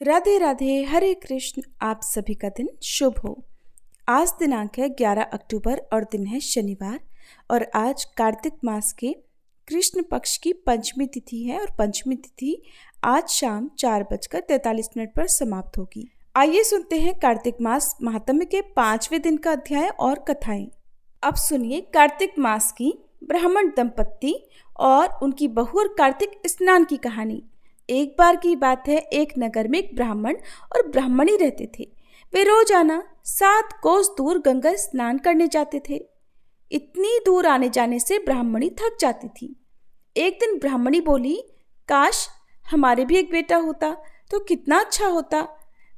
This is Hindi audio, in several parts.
राधे राधे, हरे कृष्ण। आप सभी का दिन शुभ हो। आज दिनांक है 11 अक्टूबर और दिन है शनिवार। और आज कार्तिक मास के कृष्ण पक्ष की पंचमी तिथि है और पंचमी तिथि आज शाम 4:43 पर समाप्त होगी। आइए सुनते हैं कार्तिक मास महात्म्य के 5वें दिन का अध्याय और कथाएं। अब सुनिए कार्तिक मास की ब्राह्मण दंपत्ति और उनकी बहू और कार्तिक स्नान की कहानी। एक बार की बात है, एक नगर में एक ब्राह्मण और ब्राह्मणी रहते थे। वे रोजाना 7 कोस दूर गंगा स्नान करने जाते थे। इतनी दूर आने जाने से ब्राह्मणी थक जाती थी। एक दिन ब्राह्मणी बोली, काश हमारे भी एक बेटा होता तो कितना अच्छा होता।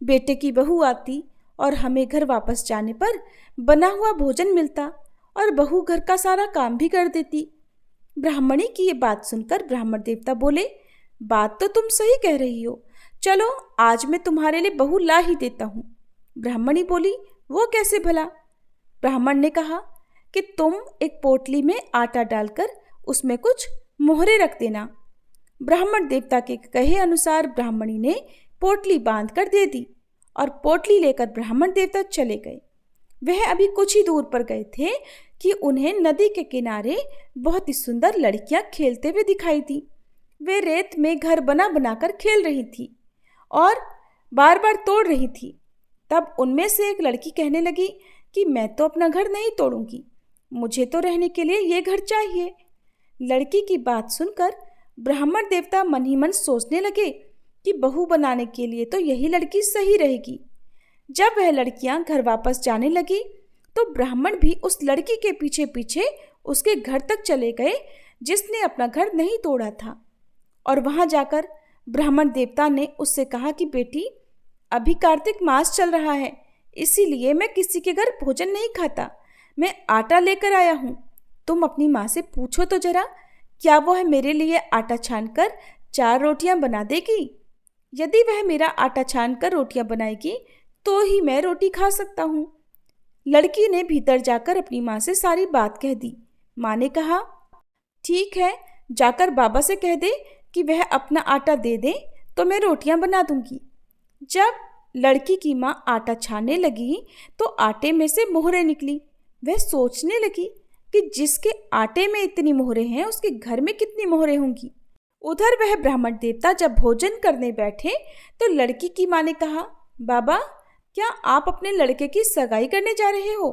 बेटे की बहू आती और हमें घर वापस जाने पर बना हुआ भोजन मिलता और बहू घर का सारा काम भी कर देती। ब्राह्मणी की ये बात सुनकर ब्राह्मण देवता बोले, बात तो तुम सही कह रही हो, चलो आज मैं तुम्हारे लिए बहू ला ही देता हूँ। ब्राह्मणी बोली, वो कैसे भला? ब्राह्मण ने कहा कि तुम एक पोटली में आटा डालकर उसमें कुछ मोहरे रख देना। ब्राह्मण देवता के कहे अनुसार ब्राह्मणी ने पोटली बांध कर दे दी और पोटली लेकर ब्राह्मण देवता चले गए। वह अभी कुछ ही दूर पर गए थे कि उन्हें नदी के किनारे बहुत ही सुंदर लड़कियां खेलते हुए दिखाई दी। वे रेत में घर बना बनाकर खेल रही थी और बार बार तोड़ रही थी। तब उनमें से एक लड़की कहने लगी कि मैं तो अपना घर नहीं तोड़ूंगी, मुझे तो रहने के लिए ये घर चाहिए। लड़की की बात सुनकर ब्राह्मण देवता मन ही मन सोचने लगे कि बहू बनाने के लिए तो यही लड़की सही रहेगी। जब वह लड़कियां घर वापस जाने लगी तो ब्राह्मण भी उस लड़की के पीछे पीछे उसके घर तक चले गए जिसने अपना घर नहीं तोड़ा था। और वहां जाकर ब्राह्मण देवता ने उससे कहा कि बेटी, अभी कार्तिक मास चल रहा है, इसीलिए मैं किसी के घर भोजन नहीं खाता। मैं आटा लेकर आया हूँ, तुम अपनी माँ से पूछो तो जरा, क्या वह मेरे लिए आटा छानकर 4 रोटियां बना देगी? यदि वह मेरा आटा छानकर रोटियां बनाएगी तो ही मैं रोटी खा सकता हूँ। लड़की ने भीतर जाकर अपनी माँ से सारी बात कह दी। माँ ने कहा, ठीक है, जाकर बाबा से कह दे कि वह अपना आटा दे दे तो मैं रोटियां बना दूंगी। जब लड़की की माँ आटा छानने लगी तो आटे में से मोहरें निकली। वह सोचने लगी कि जिसके आटे में इतनी मोहरें हैं उसके घर में कितनी मोहरें होंगी। उधर वह ब्राह्मण देवता जब भोजन करने बैठे तो लड़की की माँ ने कहा, बाबा, क्या आप अपने लड़के की सगाई करने जा रहे हो?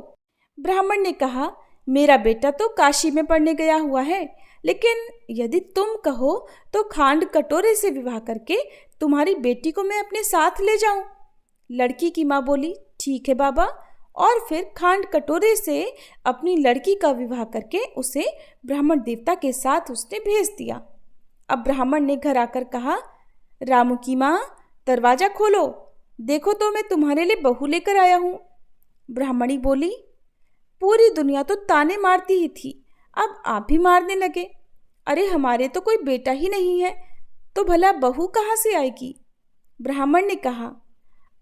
ब्राह्मण ने कहा, मेरा बेटा तो काशी में पढ़ने गया हुआ है, लेकिन यदि तुम कहो तो खांड कटोरे से विवाह करके तुम्हारी बेटी को मैं अपने साथ ले जाऊं। लड़की की माँ बोली, ठीक है बाबा। और फिर खांड कटोरे से अपनी लड़की का विवाह करके उसे ब्राह्मण देवता के साथ उसने भेज दिया। अब ब्राह्मण ने घर आकर कहा, रामू की माँ, दरवाजा खोलो, देखो तो मैं तुम्हारे लिए बहू लेकर आया हूँ। ब्राह्मणी बोली, पूरी दुनिया तो ताने मारती ही थी, अब आप भी मारने लगे। अरे हमारे तो कोई बेटा ही नहीं है, तो भला बहू कहाँ से आएगी? ब्राह्मण ने कहा,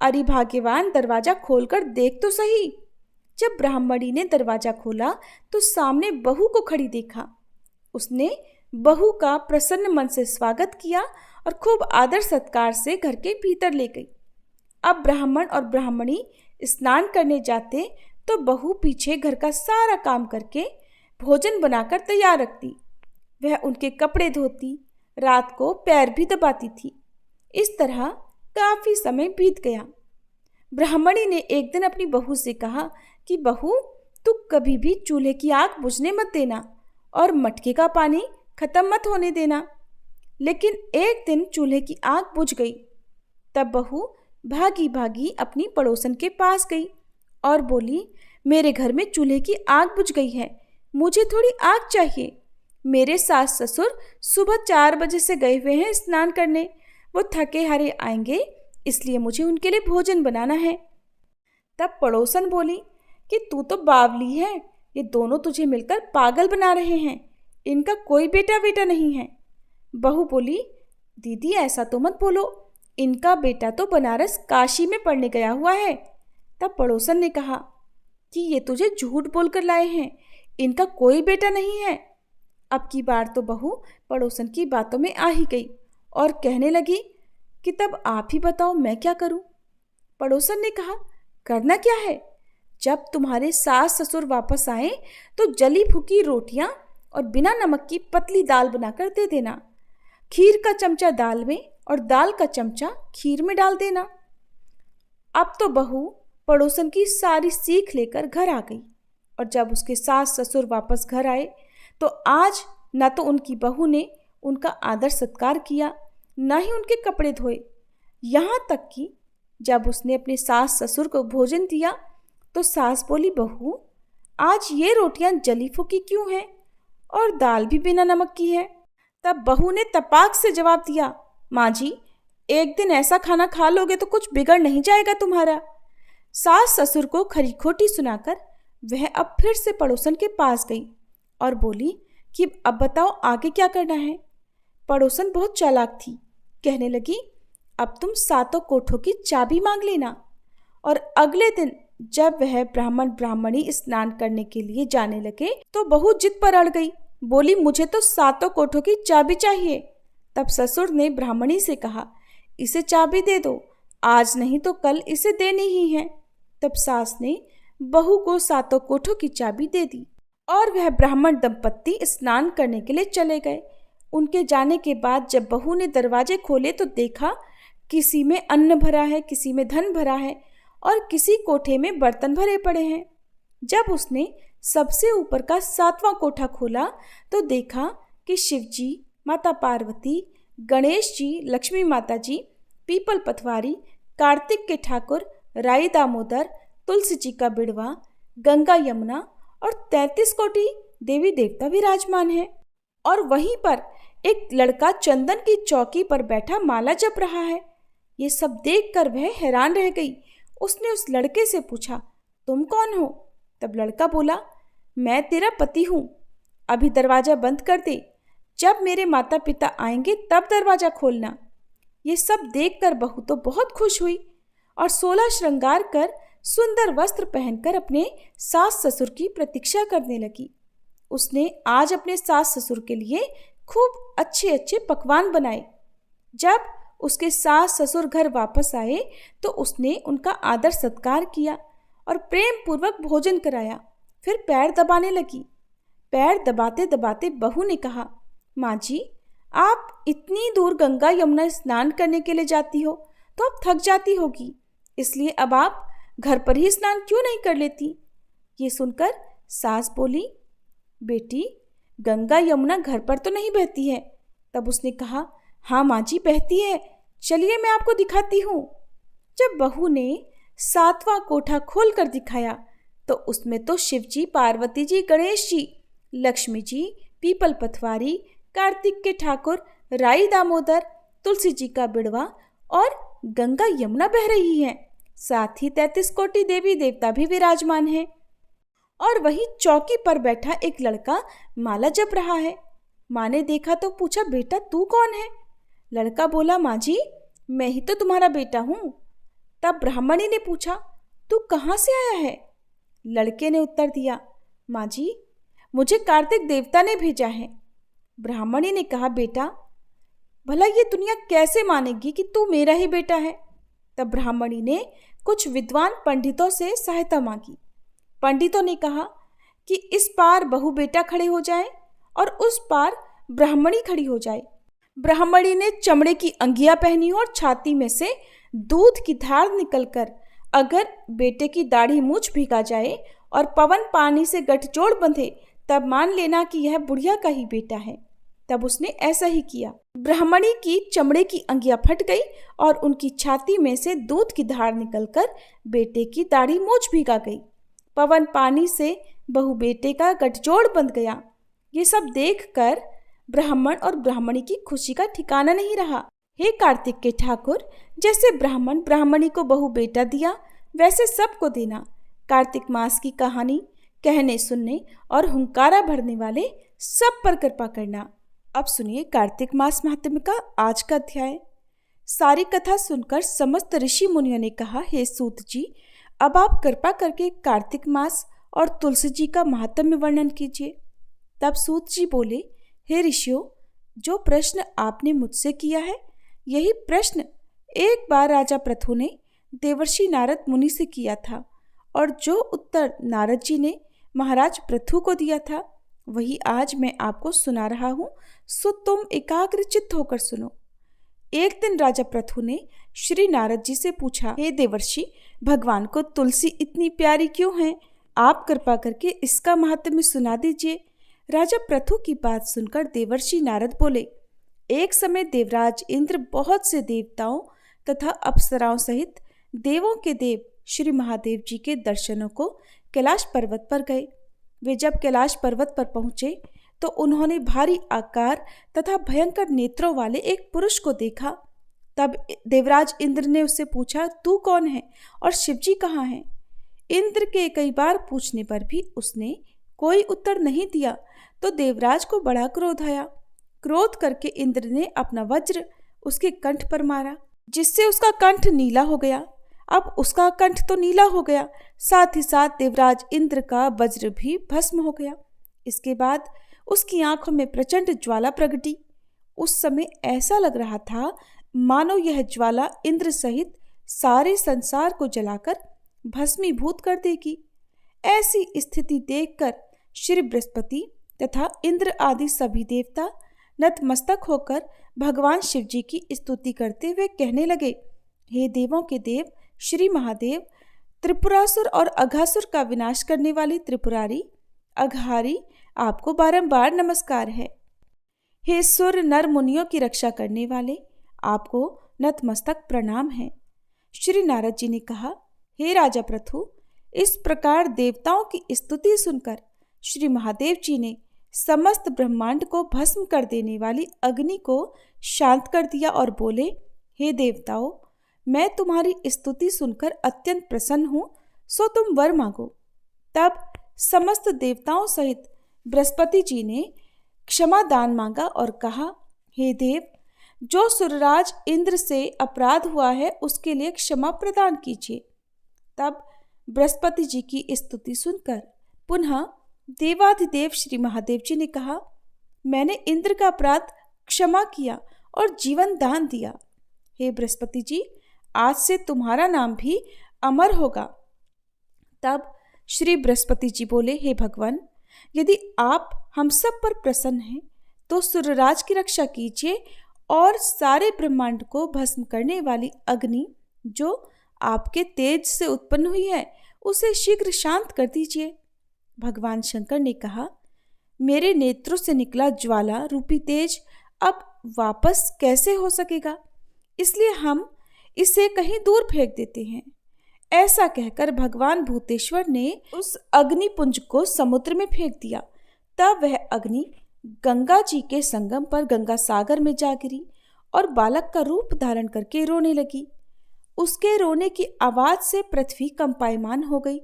अरे भाग्यवान, दरवाजा खोलकर देख तो सही। जब ब्राह्मणी ने दरवाजा खोला तो सामने बहू को खड़ी देखा। उसने बहू का प्रसन्न मन से स्वागत किया और खूब आदर सत्कार से घर के भीतर ले गई। अब ब्राह्मण और ब्राह्मणी स्नान करने जाते तो बहू पीछे घर का सारा काम करके भोजन बनाकर तैयार रखती। वह उनके कपड़े धोती, रात को पैर भी दबाती थी। इस तरह काफी समय बीत गया। ब्राह्मणी ने एक दिन अपनी बहू से कहा कि बहू, तू कभी भी चूल्हे की आग बुझने मत देना और मटके का पानी खत्म मत होने देना। लेकिन एक दिन चूल्हे की आग बुझ गई। तब बहू भागी भागी अपनी पड़ोसन के पास गई और बोली, मेरे घर में चूल्हे की आग बुझ गई है, मुझे थोड़ी आग चाहिए। मेरे सास ससुर सुबह 4 बजे से गए हुए हैं स्नान करने, वो थके हारे आएंगे, इसलिए मुझे उनके लिए भोजन बनाना है। तब पड़ोसन बोली कि तू तो बावली है, ये दोनों तुझे मिलकर पागल बना रहे हैं, इनका कोई बेटा बेटा नहीं है। बहू बोली, दीदी ऐसा तो मत बोलो, इनका बेटा तो बनारस काशी में पढ़ने गया हुआ है। तब पड़ोसन ने कहा कि ये तुझे झूठ बोलकर लाए हैं, इनका कोई बेटा नहीं है। अब की बार तो बहू पड़ोसन की बातों में आ ही गई और कहने लगी, कि तब आप ही बताओ मैं क्या करूं। पड़ोसन ने कहा, करना क्या है, जब तुम्हारे सास ससुर वापस आए तो जली फूकी रोटियां और बिना नमक की पतली दाल बनाकर दे देना। खीर का चमचा दाल में और दाल का चमचा खीर में डाल देना। अब तो बहू पड़ोसन की सारी सीख लेकर घर आ गई और जब उसके सास ससुर वापस घर आए तो आज न तो उनकी बहू ने उनका आदर सत्कार किया, न ही उनके कपड़े धोए। यहाँ तक कि जब उसने अपने सास ससुर को भोजन दिया तो सास बोली, बहू आज ये रोटियां जली फूकी क्यों हैं और दाल भी बिना नमक की है। तब बहू ने तपाक से जवाब दिया, माँ जी एक दिन ऐसा खाना खा लोगे तो कुछ बिगड़ नहीं जाएगा तुम्हारा। सास ससुर को खरी खोटी सुनाकर वह अब फिर से पड़ोसन के पास गई और बोली कि अब बताओ आगे क्या करना है। पड़ोसन बहुत चालाक थी, कहने लगी, अब तुम सातों कोठों की चाबी मांग लेना। और अगले दिन जब वह ब्राह्मण ब्राह्मणी स्नान करने के लिए जाने लगे तो बहू जिद पर अड़ गई, बोली, मुझे तो सातों कोठों की चाबी चाहिए। तब ससुर ने ब्राह्मणी से कहा, इसे चाबी दे दो, आज नहीं तो कल इसे देनी ही है। तब सास ने बहू को सातों कोठों की चाबी दे दी और वह ब्राह्मण दंपत्ति स्नान करने के लिए चले गए। उनके जाने के बाद जब बहू ने दरवाजे खोले तो देखा किसी में अन्न भरा है, किसी में धन भरा है और किसी कोठे में बर्तन भरे पड़े हैं। जब उसने सबसे ऊपर का 7वां कोठा खोला तो देखा कि शिव जी, माता पार्वती, गणेश जी, लक्ष्मी माता जी, पीपल पथवारी, कार्तिक के ठाकुर, राई दामोदर, तुलसी जी का बिड़वा, गंगा यमुना और 33 कोटि देवी देवता विराजमान है। और वहीं पर एक लड़का चंदन की चौकी पर बैठा माला जप रहा है। ये सब देखकर वह हैरान रह गई। उसने उस लड़के से पूछा, तुम कौन हो? तब लड़का बोला, मैं तेरा पति हूँ, अभी दरवाजा बंद कर दे, जब मेरे माता पिता आएंगे तब दरवाजा खोलना। ये सब देखकर बहू तो बहुत खुश हुई और 16 श्रृंगार कर सुंदर वस्त्र पहनकर अपने सास ससुर की प्रतीक्षा करने लगी। उसने आज अपने सास ससुर के लिए खूब अच्छे अच्छे पकवान बनाए। जब उसके सास ससुर घर वापस आए तो उसने उनका आदर सत्कार किया और प्रेम पूर्वक भोजन कराया। फिर पैर दबाने लगी। पैर दबाते दबाते बहू ने कहा, माँ जी आप इतनी दूर गंगा यमुना स्नान करने के लिए जाती हो तो अब थक जाती होगी, इसलिए अब आप घर पर ही स्नान क्यों नहीं कर लेती। ये सुनकर सास बोली, बेटी गंगा यमुना घर पर तो नहीं बहती है। तब उसने कहा, हाँ माँ जी बहती है, चलिए मैं आपको दिखाती हूँ। जब बहू ने 7वां कोठा खोल कर दिखाया तो उसमें तो शिव जी, पार्वती जी, गणेश जी, लक्ष्मी जी, पीपल पथवारी, कार्तिक के ठाकुर, राई दामोदर, तुलसी जी का बिड़वा और गंगा यमुना बह रही हैं। साथ ही 33 कोटि देवी देवता भी विराजमान हैं। और वही चौकी पर बैठा एक लड़का माला जप रहा है। माँ ने देखा तो पूछा, बेटा तू कौन है? लड़का बोला, माँ जी मैं ही तो तुम्हारा बेटा हूँ। तब ब्राह्मणी ने पूछा, तू कहाँ से आया है? लड़के ने उत्तर दिया, माँ जी मुझे कार्तिक देवता ने भेजा है। ब्राह्मणी ने कहा, बेटा भला ये दुनिया कैसे मानेगी कि तू मेरा ही बेटा है। तब ब्राह्मणी ने कुछ विद्वान पंडितों से सहायता मांगी। पंडितों ने कहा कि इस पार बहू बेटा खड़े हो जाए और उस पार ब्राह्मणी खड़ी हो जाए। ब्राह्मणी ने चमड़े की अंगियां पहनी और छाती में से दूध की धार निकलकर अगर बेटे की दाढ़ी मूछ भीगा जाए और पवन पानी से गठजोड़ बंधे तब मान लेना कि यह बुढ़िया का ही बेटा है। तब उसने ऐसा ही किया। ब्राह्मणी की चमड़े की अंगियां फट गई और उनकी छाती में से दूध की धार निकलकर बेटे की दाढ़ी मूछ भीगा गई। पवन पानी से बहू बेटे का गठजोड़ बंध गया। ये सब देखकर ब्राह्मण और ब्राह्मणी की खुशी का ठिकाना नहीं रहा। हे कार्तिक के ठाकुर, जैसे ब्राह्मण ब्राह्मणी को बहू बेटा दिया वैसे सबको देना। कार्तिक मास की कहानी कहने सुनने और हुंकारा भरने वाले सब पर कृपा करना। अब सुनिए कार्तिक मास महात्म्य का आज का अध्याय। सारी कथा सुनकर समस्त ऋषि मुनियों ने कहा, हे सूत जी अब आप कृपा करके कार्तिक मास और तुलसी जी का महात्म्य वर्णन कीजिए। तब सूत जी बोले, हे ऋषियों जो प्रश्न आपने मुझसे किया है यही प्रश्न एक बार राजा पृथु ने देवर्षि नारद मुनि से किया था और जो उत्तर नारद जी ने महाराज पृथु को दिया था वही आज मैं आपको सुना रहा हूँ, सो तुम एकाग्रचित्त होकर सुनो। एक दिन राजा पृथु ने श्री नारद जी से पूछा, हे देवर्षि, भगवान को तुलसी इतनी प्यारी क्यों है? आप कृपा करके इसका महात्म्य सुना दीजिए। राजा पृथु की बात सुनकर देवर्षि नारद बोले, एक समय देवराज इंद्र बहुत से देवताओं तथा अप्सराओं सहित देवों के देव श्री महादेव जी के दर्शनों को कैलाश पर्वत पर गए। वे जब कैलाश पर्वत पर पहुंचे तो उन्होंने भारी आकार तथा भयंकर नेत्रों वाले एक पुरुष को देखा। तब देवराज इंद्र ने उससे पूछा, तू कौन है और शिवजी कहाँ हैं? इंद्र के कई बार पूछने पर भी उसने कोई उत्तर नहीं दिया तो देवराज को बड़ा क्रोध आया। क्रोध करके इंद्र ने अपना वज्र उसके कंठ पर मारा, जिससे उसका कंठ नीला हो गया। अब उसका कंठ तो नीला हो गया, साथ ही साथ देवराज इंद्र का वज्र भी भस्म हो गया। इसके बाद उसकी आंखों में प्रचंड ज्वाला प्रगटी। उस समय ऐसा लग रहा था मानो यह ज्वाला इंद्र सहित सारे संसार को जलाकर भस्मीभूत कर देगी। ऐसी स्थिति देखकर श्री बृहस्पति तथा इंद्र आदि सभी देवता नतमस्तक होकर भगवान शिव जी की स्तुति करते हुए कहने लगे, हे देवों के देव श्री महादेव, त्रिपुरासुर और अघासुर का विनाश करने वाली त्रिपुरारी अघहारी, आपको बारंबार नमस्कार है। हे सुर नर मुनियों की रक्षा करने वाले, आपको नतमस्तक प्रणाम है। श्री नारद जी ने कहा, हे राजा पृथु, इस प्रकार देवताओं की स्तुति सुनकर श्री महादेव जी ने समस्त ब्रह्मांड को भस्म कर देने वाली अग्नि को शांत कर दिया और बोले, हे देवताओं, मैं तुम्हारी स्तुति सुनकर अत्यंत प्रसन्न हूँ, सो तुम वर मांगो। तब समस्त देवताओं सहित बृहस्पति जी ने क्षमा दान मांगा और कहा, हे देव, जो सुरराज इंद्र से अपराध हुआ है उसके लिए क्षमा प्रदान कीजिए। तब बृहस्पति जी की स्तुति सुनकर पुनः देवाधिदेव श्री महादेव जी ने कहा, मैंने इंद्र का अपराध क्षमा किया और जीवन दान दिया। हे बृहस्पति जी, आज से तुम्हारा नाम भी अमर होगा। तब श्री बृहस्पति जी बोले, हे भगवान, यदि आप हम सब पर प्रसन्न हैं तो सुरराज की रक्षा कीजिए और सारे ब्रह्मांड को भस्म करने वाली अग्नि जो आपके तेज से उत्पन्न हुई है उसे शीघ्र शांत कर दीजिए। भगवान शंकर ने कहा, मेरे नेत्रों से निकला ज्वाला रूपी तेज अब वापस कैसे हो सकेगा, इसलिए हम इसे कहीं दूर फेंक देते हैं। ऐसा कहकर भगवान भूतेश्वर ने उस अग्निपुंज को समुद्र में फेंक दिया। तब वह अग्नि गंगा जी के संगम पर गंगा सागर में जा गिरी और बालक का रूप धारण करके रोने लगी। उसके रोने की आवाज से पृथ्वी कंपायमान हो गई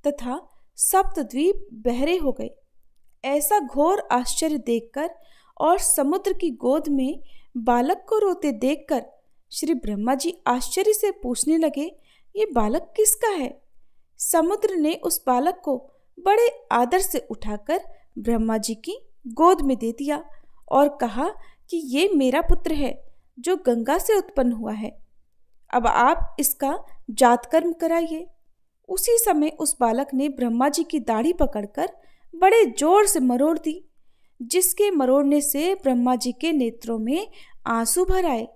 तथा सप्तद्वीप बहरे हो गए। ऐसा घोर आश्चर्य देखकर और समुद्र की गोद में बालक को रोते देखकर श्री ब्रह्मा जी आश्चर्य से पूछने लगे, ये बालक किसका है? समुद्र ने उस बालक को बड़े आदर से उठाकर ब्रह्मा जी की गोद में दे दिया और कहा कि ये मेरा पुत्र है जो गंगा से उत्पन्न हुआ है। अब आप इसका जातकर्म कराइए। उसी समय उस बालक ने ब्रह्मा जी की दाढ़ी पकड़कर बड़े जोर से मरोड़ दी, जिसके मरोड़ने से ब्रह्मा जी के नेत्रों में आंसू भर आए।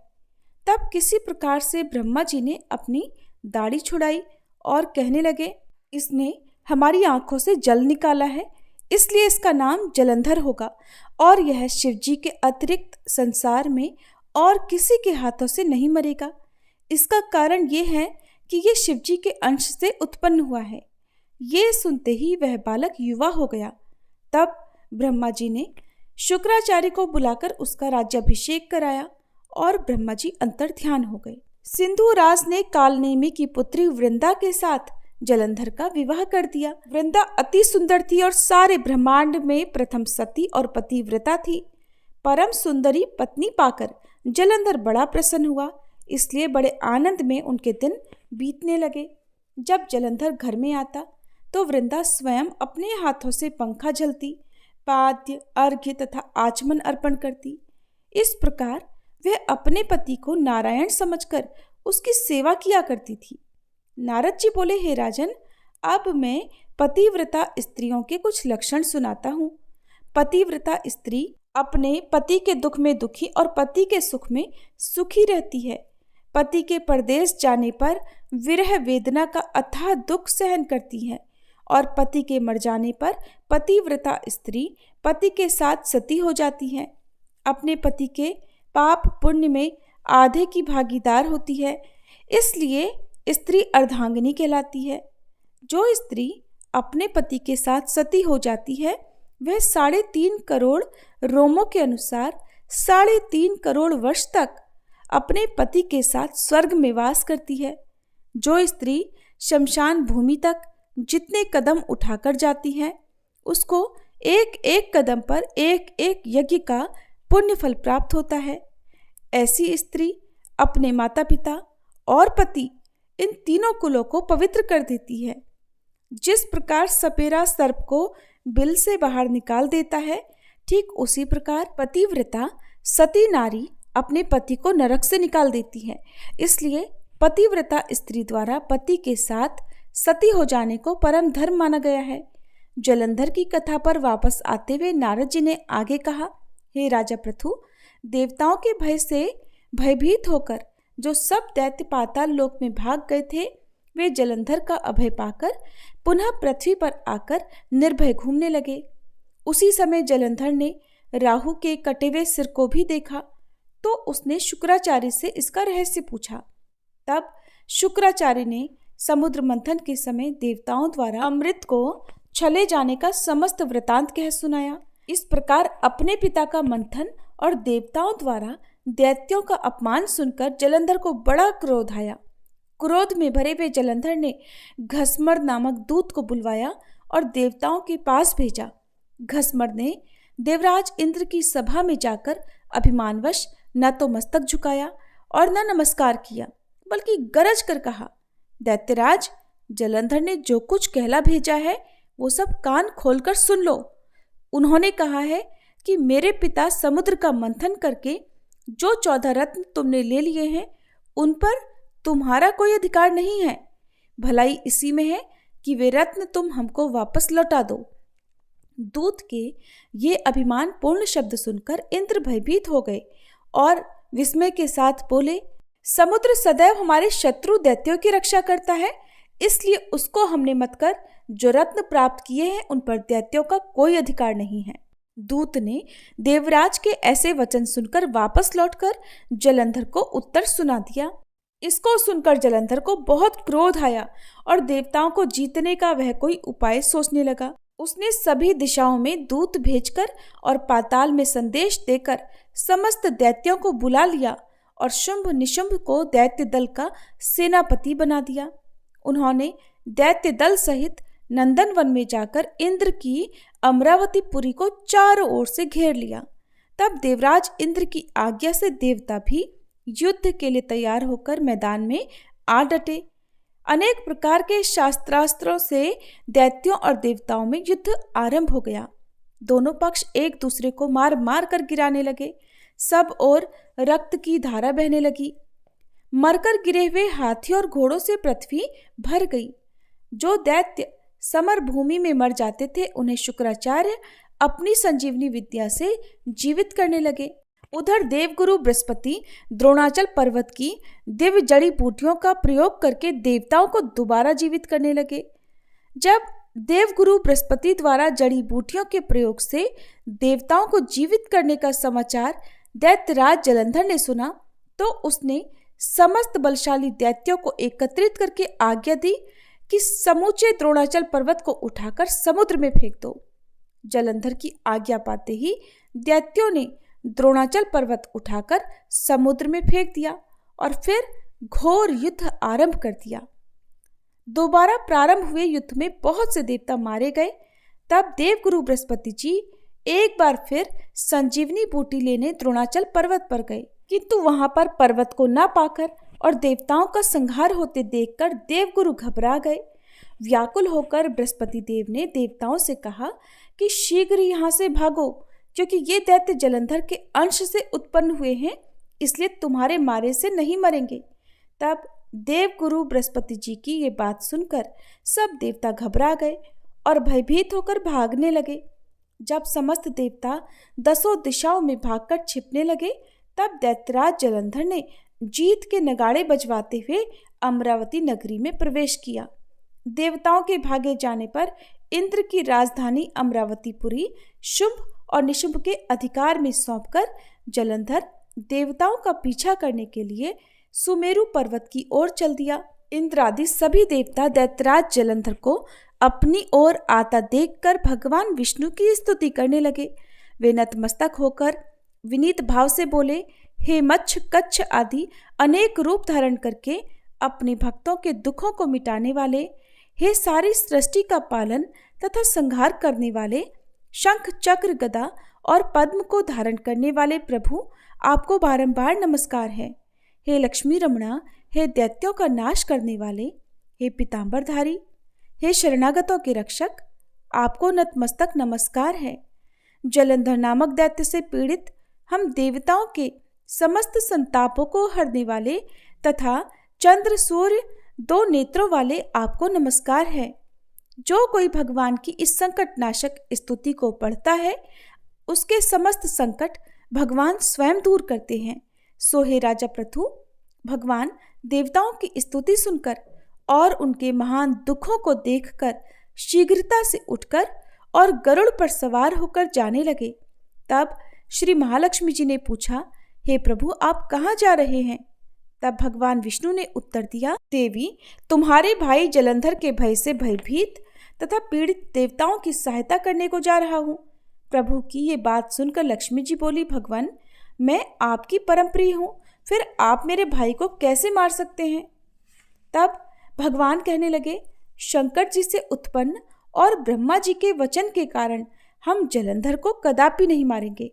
तब किसी प्रकार से ब्रह्मा जी ने अपनी दाढ़ी छुड़ाई और कहने लगे, इसने हमारी आंखों से जल निकाला है, इसलिए इसका नाम जलंधर होगा और यह शिव जी के अतिरिक्त संसार में और किसी के हाथों से नहीं मरेगा। इसका कारण ये है कि ये शिव जी के अंश से उत्पन्न हुआ है। ये सुनते ही वह बालक युवा हो गया। तब ब्रह्मा जी ने शुक्राचार्य को बुलाकर उसका राज्याभिषेक कराया और ब्रह्मा जी अंतर ध्यान हो गए। सिंधुराज ने कालनेमी की पुत्री वृंदा के साथ जलंधर का विवाह कर दिया। वृंदा अति सुंदर थी और सारे ब्रह्मांड में प्रथम सती और पतिव्रता थी। परम सुंदरी पत्नी पाकर जलंधर बड़ा प्रसन्न हुआ, इसलिए बड़े आनंद में उनके दिन बीतने लगे। जब जलंधर घर में आता तो वृंदा स्वयं अपने हाथों से पंखा झलती, पाद्य, अर्घ्य तथा आचमन अर्पण करती। इस प्रकार वह अपने पति को नारायण समझकर उसकी सेवा किया करती थी। नारद जी बोले, हे राजन, अब मैं पतिव्रता स्त्रियों के कुछ लक्षण सुनाता हूँ। पतिव्रता स्त्री अपने पति के दुख में दुखी और पति के सुख में सुखी रहती है। पति के परदेश जाने पर विरह वेदना का अथाह दुख सहन करती है और पति के मर जाने पर पतिव्रता स्त्री पति के साथ सती हो जाती है। अपने पति के पाप पुण्य में आधे की भागीदार होती है, इसलिए स्त्री अर्धांगिनी कहलाती है। जो स्त्री अपने पति के साथ सती हो जाती है वह 3.5 करोड़ रोमों के अनुसार 3.5 करोड़ वर्ष तक अपने पति के साथ स्वर्ग में वास करती है। जो स्त्री शमशान भूमि तक जितने कदम उठाकर जाती है उसको एक एक कदम पर एक एक यज्ञ का पुण्य फल प्राप्त होता है। ऐसी स्त्री अपने माता पिता और पति इन तीनों कुलों को पवित्र कर देती है। जिस प्रकार सपेरा सर्प को बिल से बाहर निकाल देता है, ठीक उसी प्रकार पतिव्रता सती नारी अपने पति को नरक से निकाल देती है। इसलिए पतिव्रता स्त्री द्वारा पति के साथ सती हो जाने को परम धर्म माना गया है। जलंधर की कथा पर वापस आते हुए नारद जी ने आगे कहा, हे राजा पृथु, देवताओं के भय से भयभीत होकर जो सब दैत्य पाताल लोक में भाग गए थे वे जलंधर का अभय पाकर पुनः पृथ्वी पर आकर निर्भय घूमने लगे। उसी समय जलंधर ने राहु के कटे हुए सिर को भी देखा तो उसने शुक्राचार्य से इसका रहस्य पूछा। तब शुक्राचार्य ने समुद्र मंथन के समय देवताओं द्वारा अमृत को छले जाने का समस्त वृतांत कह सुनाया। इस प्रकार अपने पिता का मंथन और देवताओं द्वारा दैत्यों का अपमान सुनकर जलंधर को बड़ा क्रोध आया। क्रोध में भरे हुए जलंधर ने घसमड़ नामक दूत को बुलवाया और देवताओं के पास भेजा। घसमड़ ने देवराज इंद्र की सभा में जाकर अभिमानवश न तो मस्तक झुकाया और न नमस्कार किया, बल्कि गरज कर कहा, दैत्यराज, जलंधर ने जो कुछ कहला भेजा है वो सब कान खोलकर सुन लो। उन्होंने कहा है कि मेरे पिता समुद्र का मंथन करके जो 14 रत्न तुमने ले लिए हैं उन पर तुम्हारा कोई अधिकार नहीं है। भलाई इसी में है कि वे रत्न तुम हमको वापस लौटा दो। दूत के ये अभिमान पूर्ण शब्द सुनकर इंद्र भयभीत हो गए और विस्मय के साथ बोले, समुद्र सदैव हमारे शत्रु दैत्यों की रक्षा करता है, इसलिए उसको हमने मत कर जो रत्न प्राप्त किए हैं उन पर दैत्यों का कोई अधिकार नहीं है। दूत ने देवराज के ऐसे वचन सुनकर वापस लौटकर जलंधर को उत्तर सुना दिया। इसको सुनकर जलंधर को बहुत क्रोध आया और देवताओं को जीतने का वह कोई उपाय सोचने लगा। उसने सभी दिशाओं में दूत भेजकर और पाताल में संदेश देकर समस्त दैत्यों को बुला लिया और शुंभ निशुंभ को दैत्य दल का सेनापति बना दिया। उन्होंने दैत्य दल सहित नंदन वन में जाकर इंद्र की अमरावतीपुरी को चारों ओर से घेर लिया। तब देवराज इंद्र की आज्ञा से देवता भी युद्ध के लिए तैयार होकर मैदान में आ डटे। अनेक प्रकार के शास्त्रास्त्रों से दैत्यों और देवताओं में युद्ध आरंभ हो गया। दोनों पक्ष एक दूसरे को मार मार कर गिराने लगे। सब ओर रक्त की धारा बहने लगी। मरकर गिरे हुए हाथी और घोड़ों से पृथ्वी भर गई। जो दैत्य समर भूमि में मर जाते थे उन्हें शुक्राचार्य अपनी संजीवनी विद्या से जीवित करने लगे। उधर देवगुरु बृहस्पति द्रोणाचल पर्वत की दिव्य जड़ी बूटियों का प्रयोग करके देवताओं को दोबारा जीवित करने लगे। जब देवगुरु बृहस्पति द्वारा जड़ी बूटियों के प्रयोग से देवताओं को जीवित करने का समाचार दैत्यराज जलंधर ने सुना तो उसने समस्त बलशाली दैत्यों को एकत्रित करके आज्ञा दी कि समूचे द्रोणाचल पर्वत को उठाकर समुद्र में फेंक दो। जलंधर की आज्ञा पाते ही दैत्यों ने द्रोणाचल पर्वत उठाकर समुद्र में फेंक दिया और फिर घोर युद्ध आरंभ कर दिया। दोबारा प्रारंभ हुए युद्ध में बहुत से देवता मारे गए। तब देवगुरु बृहस्पति जी एक बार फिर संजीवनी बूटी लेने द्रोणाचल पर्वत पर गए, किंतु वहां पर पर्वत को न पाकर और देवताओं का संहार होते देखकर देवगुरु घबरा गए। व्याकुल होकर बृहस्पति देव ने देवताओं से कहा कि शीघ्र यहाँ से भागो, क्योंकि ये दैत्य जलंधर के अंश से उत्पन्न हुए हैं, इसलिए तुम्हारे मारे से नहीं मरेंगे। तब देवगुरु बृहस्पति जी की ये बात सुनकर सब देवता घबरा गए और भयभीत होकर भागने लगे। जब समस्त देवता 10 दिशाओं में भागकर छिपने लगे, तब दैत्यराज जलंधर ने जीत के नगाड़े बजवाते हुए अमरावती नगरी में प्रवेश किया। देवताओं के भागे जाने पर इंद्र की राजधानी अमरावतीपुरी शुंभ और निशुंभ के अधिकार में सौंपकर जलंधर देवताओं का पीछा करने के लिए सुमेरु पर्वत की ओर चल दिया। इंद्र आदि सभी देवता दैत्यराज जलंधर को अपनी ओर आता देखकर भगवान विष्णु की स्तुति करने लगे। वे नतमस्तक होकर विनीत भाव से बोले, हे मच्छ कच्छ आदि अनेक रूप धारण करके अपने भक्तों के दुखों को मिटाने वाले, हे सारी सृष्टि का पालन तथा संहार करने वाले, शंख चक्र गदा और पद्म को धारण करने वाले प्रभु, आपको बारंबार नमस्कार है। हे लक्ष्मी रमणा, हे दैत्यों का नाश करने वाले, हे पीतांबरधारी, हे शरणागतों के रक्षक, आपको नतमस्तक नमस्कार है। जलंधर नामक दैत्य से पीड़ित हम देवताओं के समस्त संतापों को हरने वाले तथा चंद्र सूर्य 2 नेत्रों वाले आपको नमस्कार है। जो कोई भगवान की इस संकट नाशक स्तुति को पढ़ता है, उसके समस्त संकट भगवान स्वयं दूर करते हैं। सो हे राजा पृथु, भगवान देवताओं की स्तुति सुनकर और उनके महान दुखों को देखकर शीघ्रता से उठकर और गरुड़ पर सवार होकर जाने लगे। तब श्री महालक्ष्मी जी ने पूछा, हे प्रभु, आप कहाँ जा रहे हैं? तब भगवान विष्णु ने उत्तर दिया, देवी, तुम्हारे भाई जलंधर के भय से भयभीत तथा पीड़ित देवताओं की सहायता करने को जा रहा हूँ। प्रभु की ये बात सुनकर लक्ष्मी जी बोली, भगवान, मैं आपकी परम प्रिय हूँ, फिर आप मेरे भाई को कैसे मार सकते हैं? तब भगवान कहने लगे, शंकर जी से उत्पन्न और ब्रह्मा जी के वचन के कारण हम जलंधर को कदापि नहीं मारेंगे।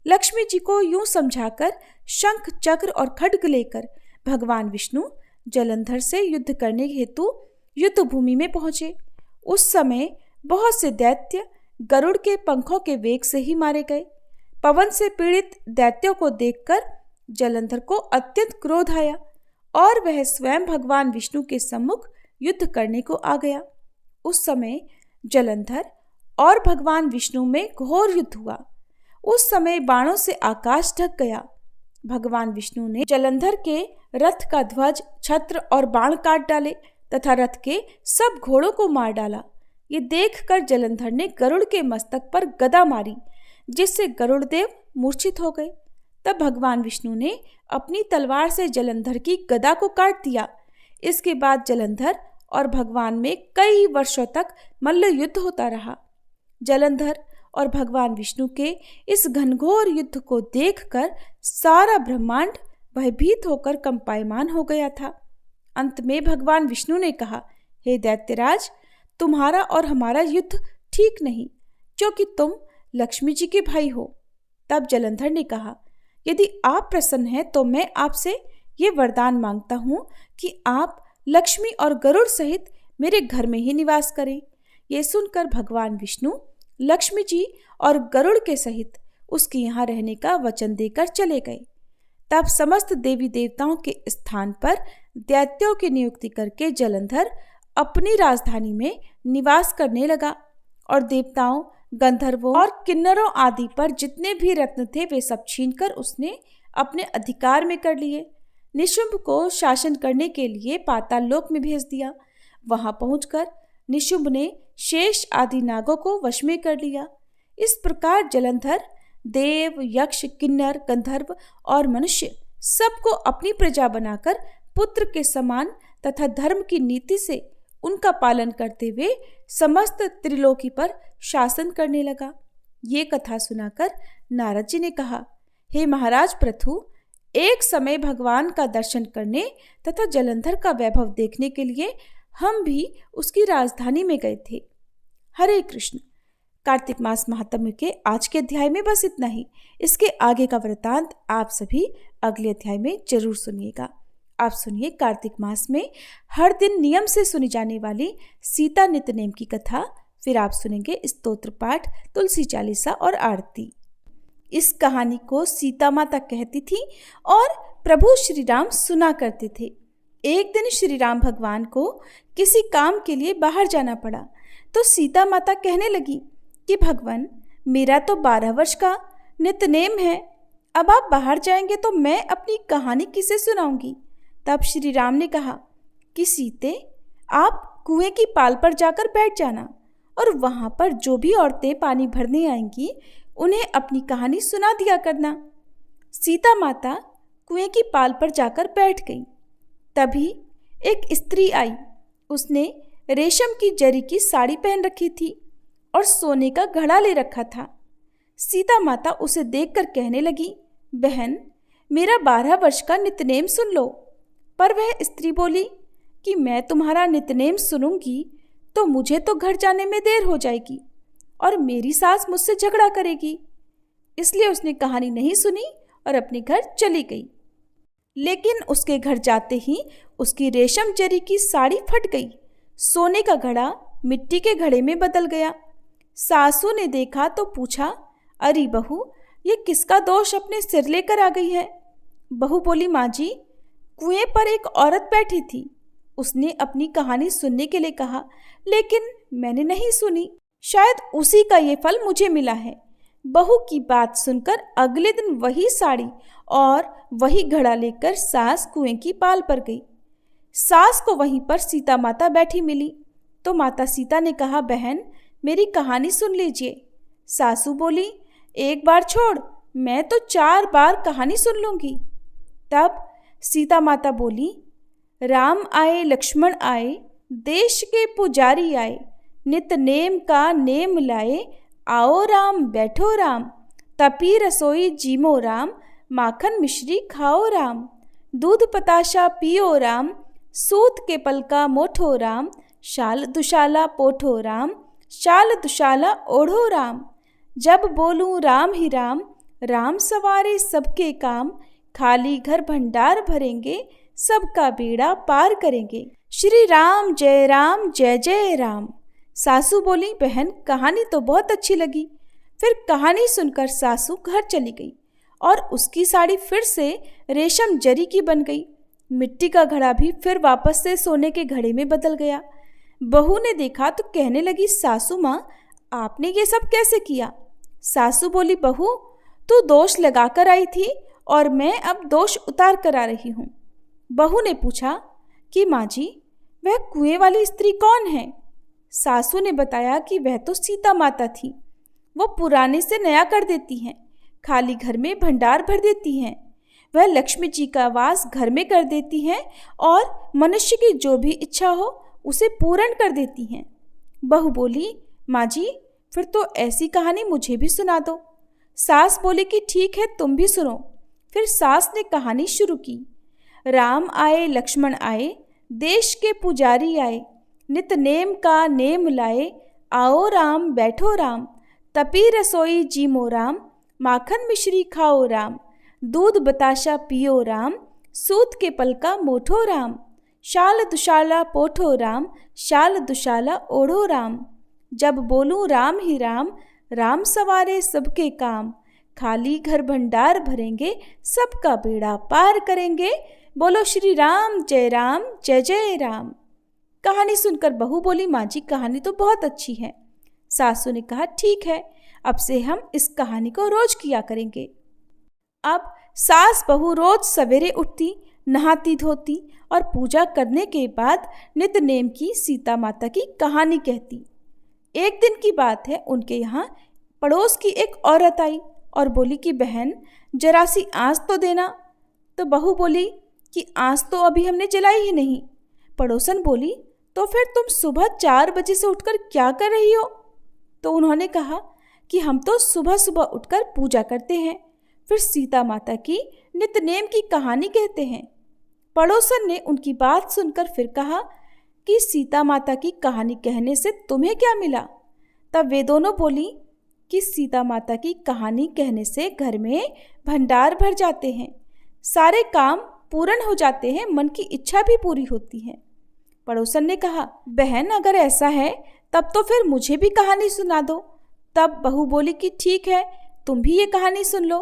लक्ष्मी जी को यूं समझाकर शंख चक्र और खड्ग लेकर भगवान विष्णु जलंधर से युद्ध करने हेतु युद्ध भूमि में पहुंचे। उस समय बहुत से दैत्य गरुड़ के पंखों के वेग से ही मारे गए। पवन से पीड़ित दैत्यों को देखकर जलंधर को अत्यंत क्रोध आया और वह स्वयं भगवान विष्णु के सम्मुख युद्ध करने को आ गया। उस समय जलंधर और भगवान विष्णु में घोर युद्ध हुआ। उस समय बाणों से आकाश ढक गया। भगवान विष्णु ने जलंधर के रथ का ध्वज, छत्र और बाण काट डाले तथा रथ के सब घोड़ों को मार डाला। ये देखकर जलंधर ने गरुड़ के मस्तक पर गदा मारी, जिससे गरुड़ देव मूर्छित हो गए। तब भगवान विष्णु ने अपनी तलवार से जलंधर की गदा को काट दिया। इसके बाद जलंधर और भगवान में कई वर्षों तक मल्ल युद्ध होता रहा। जलंधर और भगवान विष्णु के इस घनघोर युद्ध को देखकर सारा ब्रह्मांड भयभीत होकर कंपायमान हो गया था। अंत में भगवान विष्णु ने कहा, हे दैत्यराज, तुम्हारा और हमारा युद्ध ठीक नहीं, क्योंकि तुम लक्ष्मी जी के भाई हो। तब जलंधर ने कहा, यदि आप प्रसन्न हैं तो मैं आपसे ये वरदान मांगता हूँ कि आप लक्ष्मी और गरुड़ सहित मेरे घर में ही निवास करें। ये सुनकर भगवान विष्णु लक्ष्मी जी और गरुड़ के सहित उसके यहाँ रहने का वचन देकर चले गए। तब समस्त देवी देवताओं के स्थान पर दैत्यों की नियुक्ति करके जलंधर अपनी राजधानी में निवास करने लगा और देवताओं, गंधर्वों और किन्नरों आदि पर जितने भी रत्न थे वे सब छीनकर उसने अपने अधिकार में कर लिए। निशुंभ को शासन करने के लिए पाताल लोक में भेज दिया। वहां पहुंचकर निशुंभ ने शेष आदि नागों को वश में कर लिया। इस प्रकार जलंधर देव, यक्ष, किन्नर, गंधर्व और मनुष्य सबको अपनी प्रजा बनाकर पुत्र के समान तथा धर्म की नीति से उनका पालन करते हुए समस्त त्रिलोकी पर शासन करने लगा। ये कथा सुनाकर नारद जी ने कहा, हे महाराज पृथु, एक समय भगवान का दर्शन करने तथा जलंधर का वैभव देखने के लिए हम भी उसकी राजधानी में गए थे। हरे कृष्ण। कार्तिक मास महात्म्य के आज के अध्याय में बस इतना ही। इसके आगे का वृतांत आप सभी अगले अध्याय में जरूर सुनिएगा। आप सुनिए कार्तिक मास में हर दिन नियम से सुनी जाने वाली सीता नित्यनेम की कथा। फिर आप सुनेंगे स्तोत्र पाठ, तुलसी चालीसा और आरती। इस कहानी को सीता माता कहती थी और प्रभु श्री राम सुना करते थे। एक दिन श्री राम भगवान को किसी काम के लिए बाहर जाना पड़ा, तो सीता माता कहने लगी कि भगवान, मेरा तो 12 वर्ष का नित्यनेम है, अब आप बाहर जाएंगे तो मैं अपनी कहानी किसे सुनाऊंगी। तब श्री राम ने कहा कि सीते, आप कुएं की पाल पर जाकर बैठ जाना और वहां पर जो भी औरतें पानी भरने आएंगी उन्हें अपनी कहानी सुना दिया करना। सीता माता कुएं की पाल पर जाकर बैठ गई। तभी एक स्त्री आई। उसने रेशम की जरी की साड़ी पहन रखी थी और सोने का घड़ा ले रखा था। सीता माता उसे देखकर कहने लगी, बहन, मेरा 12 वर्ष का नित्यनेम सुन लो। पर वह स्त्री बोली कि मैं तुम्हारा नित्यनेम सुनूंगी तो मुझे तो घर जाने में देर हो जाएगी और मेरी सास मुझसे झगड़ा करेगी। इसलिए उसने कहानी नहीं सुनी और अपने घर चली गई। लेकिन उसके घर जाते ही उसकी रेशम जरी की साड़ी फट गई। सोने का घड़ा मिट्टी के घड़े में बदल गया। सासू ने देखा तो पूछा, अरे बहू, ये किसका दोष अपने सिर लेकर आ गई है। बहू बोली, माँ जी, कुएं पर एक औरत बैठी थी। उसने अपनी कहानी सुनने के लिए कहा, लेकिन मैंने नहीं सुनी। शायद उसी का ये फल मुझे मिला है। बहू की बात सुनकर अगले दिन वही साड़ी और वही घड़ा लेकर सास कुएं की पाल पर गई। सास को वहीं पर सीता माता बैठी मिली तो माता सीता ने कहा, बहन, मेरी कहानी सुन लीजिए। सासू बोली, एक बार छोड़, मैं तो 4 बार कहानी सुन लूंगी। तब सीता माता बोली, राम आए लक्ष्मण आए, देश के पुजारी आए, नित नेम का नेम लाए, आओ राम बैठो राम, तपी रसोई जीमो राम, माखन मिश्री खाओ राम, दूध पताशा पियो राम, सूत के पल का मोठो राम, शाल दुशाला पोठो राम, शाल दुशाला ओढ़ो राम। जब बोलूं राम ही राम, राम सवारे सबके काम, खाली घर भंडार भरेंगे, सबका बेड़ा पार करेंगे। श्री राम जय जय राम। सासू बोली, बहन, कहानी तो बहुत अच्छी लगी। फिर कहानी सुनकर सासू घर चली गई और उसकी साड़ी फिर से रेशम जरी की बन गई। मिट्टी का घड़ा भी फिर वापस से सोने के घड़े में बदल गया। बहू ने देखा तो कहने लगी, सासू माँ, आपने ये सब कैसे किया। सासू बोली, बहू, तू दोष लगा कर आई थी और मैं अब दोष उतार कर आ रही हूँ। बहू ने पूछा कि माँ जी, वह कुएं वाली स्त्री कौन है। सासू ने बताया कि वह तो सीता माता थी। वो पुराने से नया कर देती हैं, खाली घर में भंडार भर देती हैं। वह लक्ष्मी जी का वास घर में कर देती हैं और मनुष्य की जो भी इच्छा हो उसे पूर्ण कर देती हैं। बहू बोली, माँ जी, फिर तो ऐसी कहानी मुझे भी सुना दो। सास बोली कि ठीक है, तुम भी सुनो। फिर सास ने कहानी शुरू की। राम आए लक्ष्मण आए, देश के पुजारी आए, नित नेम का नेम लाए, आओ राम बैठो राम, तपी रसोई जीमो राम, माखन मिश्री खाओ राम, दूध बताशा पियो राम, सूत के पल का मोठो राम, शाल दुशाला पोठो राम, शाल दुशाला ओढ़ो राम। जब बोलूं राम ही राम, राम सवारे सबके काम, खाली घर भंडार भरेंगे, सबका बेड़ा पार करेंगे। बोलो श्री राम जय जय राम। कहानी सुनकर बहू बोली, माँ जी, कहानी तो बहुत अच्छी है। सासू ने कहा, ठीक है, अब से हम इस कहानी को रोज किया करेंगे। अब सास बहू रोज सवेरे उठती, नहाती धोती और पूजा करने के बाद नित नेम की सीता माता की कहानी कहती। एक दिन की बात है, उनके यहाँ पड़ोस की एक औरत आई और बोली कि बहन, जरा सी आँच तो देना। तो बहू बोली कि आँच तो अभी हमने जलाई ही नहीं। पड़ोसन बोली, तो फिर तुम सुबह 4 बजे से उठकर क्या कर रही हो। तो उन्होंने कहा कि हम तो सुबह सुबह उठकर पूजा करते हैं, फिर सीता माता की नित्यनेम की कहानी कहते हैं। पड़ोसन ने उनकी बात सुनकर फिर कहा कि सीता माता की कहानी कहने से तुम्हें क्या मिला। तब वे दोनों बोली कि सीता माता की कहानी कहने से घर में भंडार भर जाते हैं, सारे काम पूर्ण हो जाते हैं, मन की इच्छा भी पूरी होती है। पड़ोसन ने कहा, बहन, अगर ऐसा है तब तो फिर मुझे भी कहानी सुना दो। तब बहू बोली कि ठीक है, तुम भी ये कहानी सुन लो।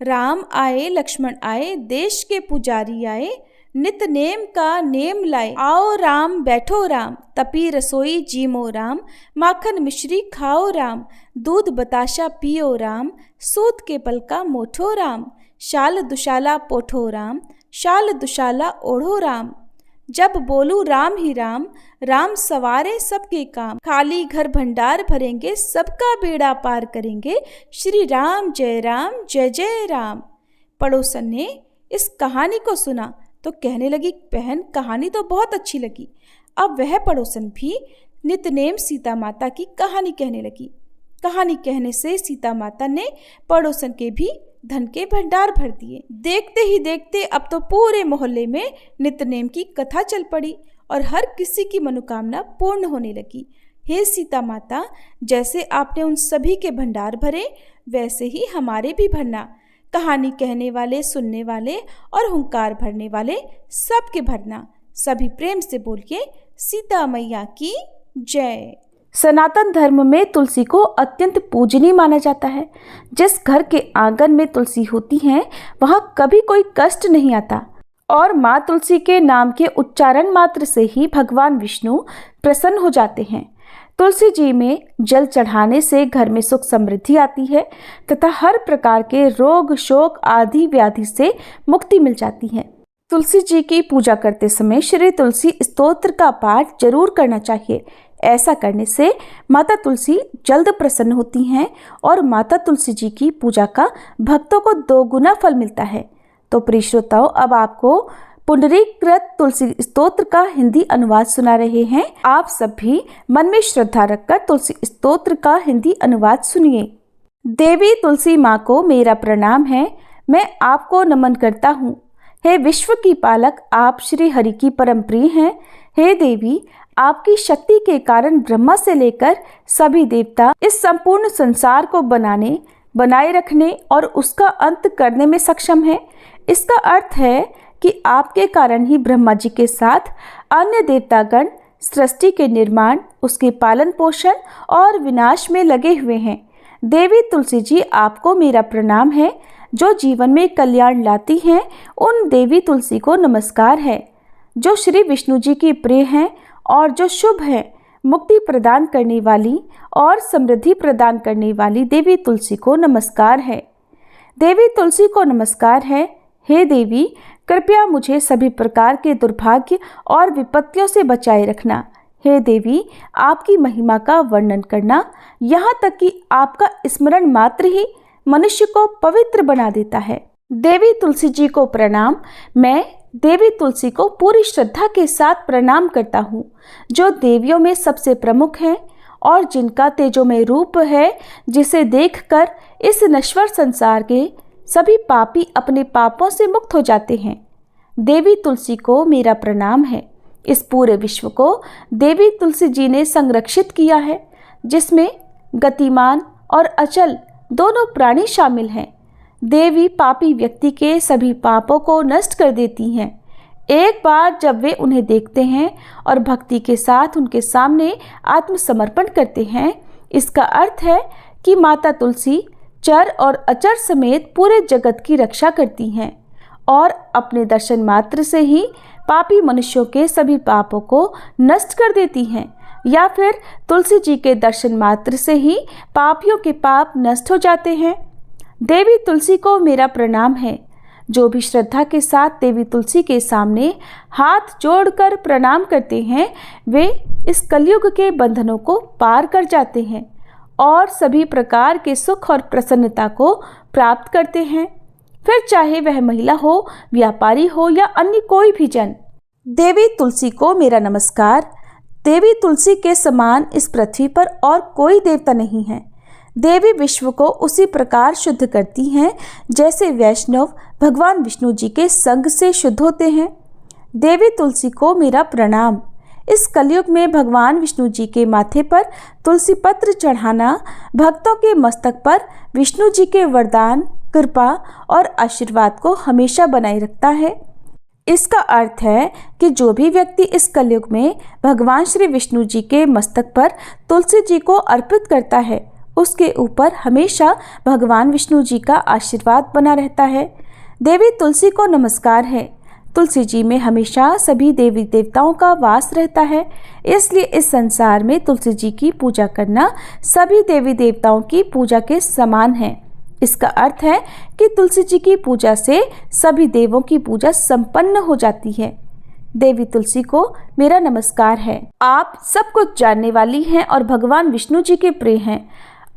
राम आए लक्ष्मण आए, देश के पुजारी आए, नित नेम का नेम लाए, आओ राम बैठो राम, तपी रसोई जीमो राम, माखन मिश्री खाओ राम, दूध बताशा पियो राम, सूत के पल का मोठो राम, शाल दुशाला पोठो राम, शाल दुशाला ओढ़ो राम। जब बोलू राम ही राम, राम सवारे सबके काम, खाली घर भंडार भरेंगे, सबका बेड़ा पार करेंगे, श्री राम जय जय राम। पड़ोसन ने इस कहानी को सुना तो कहने लगी, बहन कहानी तो बहुत अच्छी लगी। अब वह पड़ोसन भी नितनेम सीता माता की कहानी कहने लगी। कहानी कहने से सीता माता ने पड़ोसन के भी धन के भंडार भर दिए। देखते ही देखते अब तो पूरे मोहल्ले में नितनेम की कथा चल पड़ी और हर किसी की मनोकामना पूर्ण होने लगी। हे सीता माता, जैसे आपने उन सभी के भंडार भरे, वैसे ही हमारे भी भरना। कहानी कहने वाले, सुनने वाले और हुंकार भरने वाले सबके भरना। सभी प्रेम से बोलिए, सीता मैया की जय। सनातन धर्म में तुलसी को अत्यंत पूजनीय माना जाता है। जिस घर के आंगन में तुलसी होती है वहाँ कभी कोई कष्ट नहीं आता और माँ तुलसी के नाम के उच्चारण मात्र से ही भगवान विष्णु प्रसन्न हो जाते हैं। तुलसी जी में जल चढ़ाने से घर में सुख समृद्धि आती है तथा हर प्रकार के रोग शोक आदि व्याधि से मुक्ति मिल जाती है। तुलसी जी की पूजा करते समय श्री तुलसी स्तोत्र का पाठ जरूर करना चाहिए। ऐसा करने से माता तुलसी जल्द प्रसन्न होती हैं और माता तुलसी जी की पूजा का भक्तों को 2 गुना फल मिलता है। तो प्रिय श्रोताओ, अब आपको पुंडरीकृत तुलसी स्तोत्र का हिंदी अनुवाद सुना रहे हैं। आप सब भी मन में श्रद्धा रखकर तुलसी स्तोत्र का हिंदी अनुवाद सुनिए। देवी तुलसी माँ को मेरा प्रणाम है, मैं आपको नमन करता हूँ। हे विश्व की पालक, आप श्री हरि की परम प्रिय हैं। हे देवी, आपकी शक्ति के कारण ब्रह्मा से लेकर सभी देवता इस संपूर्ण संसार को बनाए रखने और उसका अंत करने में सक्षम है। इसका अर्थ है कि आपके कारण ही ब्रह्मा जी के साथ अन्य देवतागण सृष्टि के निर्माण, उसके पालन पोषण और विनाश में लगे हुए हैं। देवी तुलसी जी, आपको मेरा प्रणाम है। जो जीवन में कल्याण लाती हैं, उन देवी तुलसी को नमस्कार है। जो श्री विष्णु जी की प्रिय हैं और जो शुभ है, मुक्ति प्रदान करने वाली और समृद्धि प्रदान करने वाली देवी तुलसी को नमस्कार है। देवी तुलसी को नमस्कार है। हे देवी, कृपया मुझे सभी प्रकार के दुर्भाग्य और विपत्तियों से बचाए रखना। हे देवी, आपकी महिमा का वर्णन करना, यहाँ तक कि आपका स्मरण मात्र ही मनुष्य को पवित्र बना देता है। देवी तुलसी जी को प्रणाम। मैं देवी तुलसी को पूरी श्रद्धा के साथ प्रणाम करता हूँ, जो देवियों में सबसे प्रमुख है और जिनका तेजोमय रूप है, जिसे देखकर इस नश्वर संसार के सभी पापी अपने पापों से मुक्त हो जाते हैं। देवी तुलसी को मेरा प्रणाम है। इस पूरे विश्व को देवी तुलसी जी ने संरक्षित किया है, जिसमें गतिमान और अचल दोनों प्राणी शामिल हैं। देवी पापी व्यक्ति के सभी पापों को नष्ट कर देती हैं। एक बार जब वे उन्हें देखते हैं और भक्ति के साथ उनके सामने आत्मसमर्पण करते हैं, इसका अर्थ है कि माता तुलसी चर और अचर समेत पूरे जगत की रक्षा करती हैं और अपने दर्शन मात्र से ही पापी मनुष्यों के सभी पापों को नष्ट कर देती हैं, या फिर तुलसी जी के दर्शन मात्र से ही पापियों के पाप नष्ट हो जाते हैं। देवी तुलसी को मेरा प्रणाम है। जो भी श्रद्धा के साथ देवी तुलसी के सामने हाथ जोड़कर प्रणाम करते हैं, वे इस कलयुग के बंधनों को पार कर जाते हैं और सभी प्रकार के सुख और प्रसन्नता को प्राप्त करते हैं, फिर चाहे वह महिला हो, व्यापारी हो या अन्य कोई भी जन। देवी तुलसी को मेरा नमस्कार। देवी तुलसी के समान इस पृथ्वी पर और कोई देवता नहीं है। देवी विश्व को उसी प्रकार शुद्ध करती हैं जैसे वैष्णव भगवान विष्णु जी के संग से शुद्ध होते हैं। देवी तुलसी को मेरा प्रणाम। इस कलयुग में भगवान विष्णु जी के माथे पर तुलसी पत्र चढ़ाना भक्तों के मस्तक पर विष्णु जी के वरदान, कृपा और आशीर्वाद को हमेशा बनाए रखता है। इसका अर्थ है कि जो भी व्यक्ति इस कलयुग में भगवान श्री विष्णु जी के मस्तक पर तुलसी जी को अर्पित करता है, उसके ऊपर हमेशा भगवान विष्णु जी का आशीर्वाद बना रहता है। देवी तुलसी को नमस्कार है। तुलसी जी में हमेशा सभी देवी देवताओं का वास रहता है, इसलिए इस संसार में तुलसी जी की पूजा करना सभी देवी देवताओं की पूजा के समान है। इसका अर्थ है कि तुलसी जी की पूजा से सभी देवों की पूजा संपन्न हो जाती है। देवी तुलसी को मेरा नमस्कार है। आप सब कुछ जानने वाली हैं और भगवान विष्णु जी के प्रिय हैं।